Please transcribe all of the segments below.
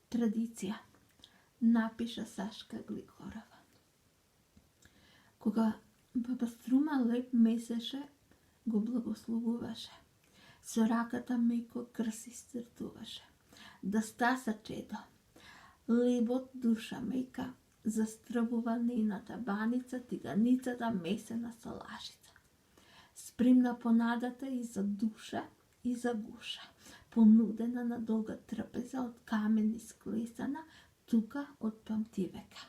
традиција, напиша Сашка Глигорова. Кога баба Струма леп месеше, го благословуваше. Со раката меко крс исцртуваше. Да стаса чедо, лебот душа мека, застрбува нейната баница, тиганицата месена со лашица. Спремна понадата и за душа, и за гуша, понудена на долга трпеза од камен исклесана, тука од памтивека.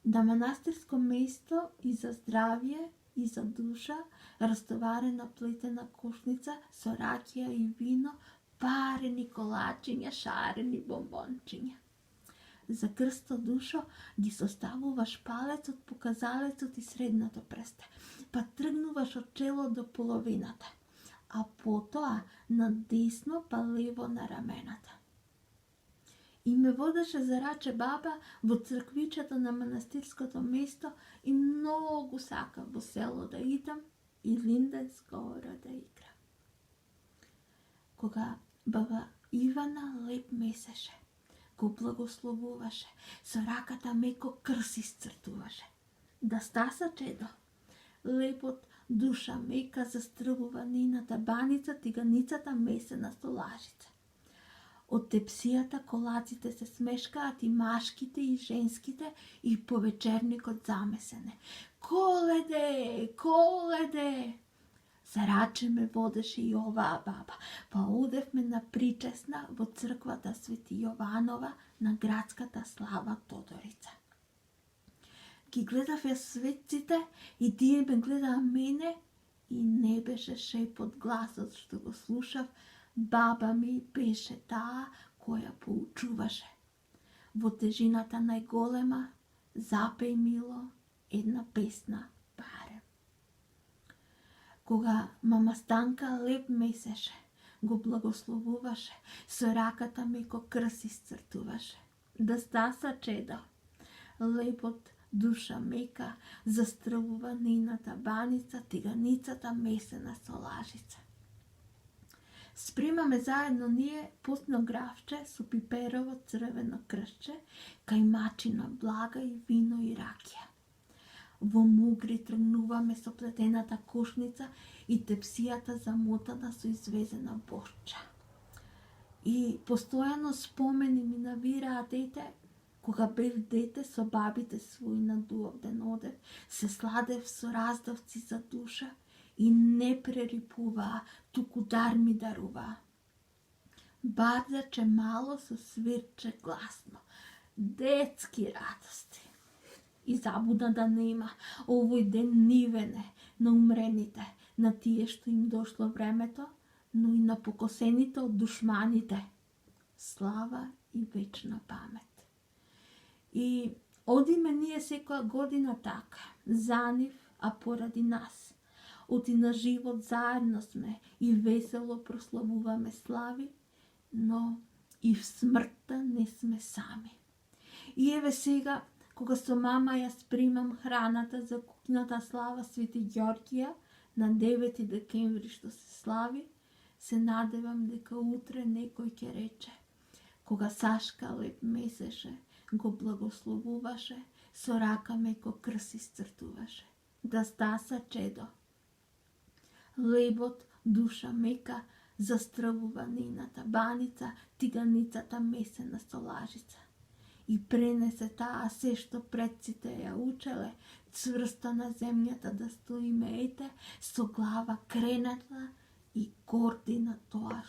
Да манастирско место и за здравје, и за душа, растоварена плетена кошница со ракија и вино, парени колачиња, шарени бомбончиња. За крсто душо ги составуваш палецот, показалецот и средното прсте, па тргнуваш од чело до половината, а потоа на десно па лево на рамената. И ме водеше за раче баба во црквичето на манастирското место и многу сакав во село да идам и линденска ора да играм. Кога баба Ивана леп месеше, го благословуваше, со раката меко крс исцртуваше. Да стаса чедо, лепот душа мека застрбува нейната баница, тиганицата месена со лажица. Од тепсијата колаците се смешкаат и машките и женските и повечерникот замесене. Коледе, коледе! За раче ме водеше и оваа баба, па одевме на причесна во црквата Свети Јованова на градската слава Тодорица. Ги гледав ја светците и тие ме гледаа мене и не беше шепот гласот што го слушав, баба ми беше таа која поучуваше. Во тежината најголема, запеј мило, една песна барем. Кога мама Станка леп месеше, го благословуваше, со раката меко крс исцртуваше. Да стаса чедо, лепот душа мека, застрбува нейната баница, тиганицата месена со лажица. Спремаме заедно ние постно гравче со пиперово црвено кршче, кајмачина блага и вино и ракија. Во мугри тргнуваме со плетената кошница и тепсијата замотана со извезена борча. И постојано спомени ми навираа дете, кога бев дете со бабите своји на Дуовден одев, се сладев со раздавци за душа и не прерипуваа, туку дар ми даруваа. Бардаче мало со свирче гласно, детски радости. И забуда да нема овој ден нивене на умрените, на тие што им дошло времето, но и на покосените од душманите. Слава и вечна памет. И одиме ние секоја година така, за нив, а поради нас. Оти на живот заедно сме и весело прославуваме слави, но и в смртта не сме сами. И еве сега, кога со мама ја спремам храната за куќната слава Свети Ѓорѓија на 9 декември што се слави, се надевам дека утре некој ќе рече, кога Сашка леп месеше, го благословуваше, со рака меко крс исцртуваше. Да стаса чедо, лебот душа мека, застрбува нейната баница, тиганицата месена со лажица. И пренесе таа се што предците ја учеле, цврста на земјата да стоиме ете, со глава крената и горди на тоа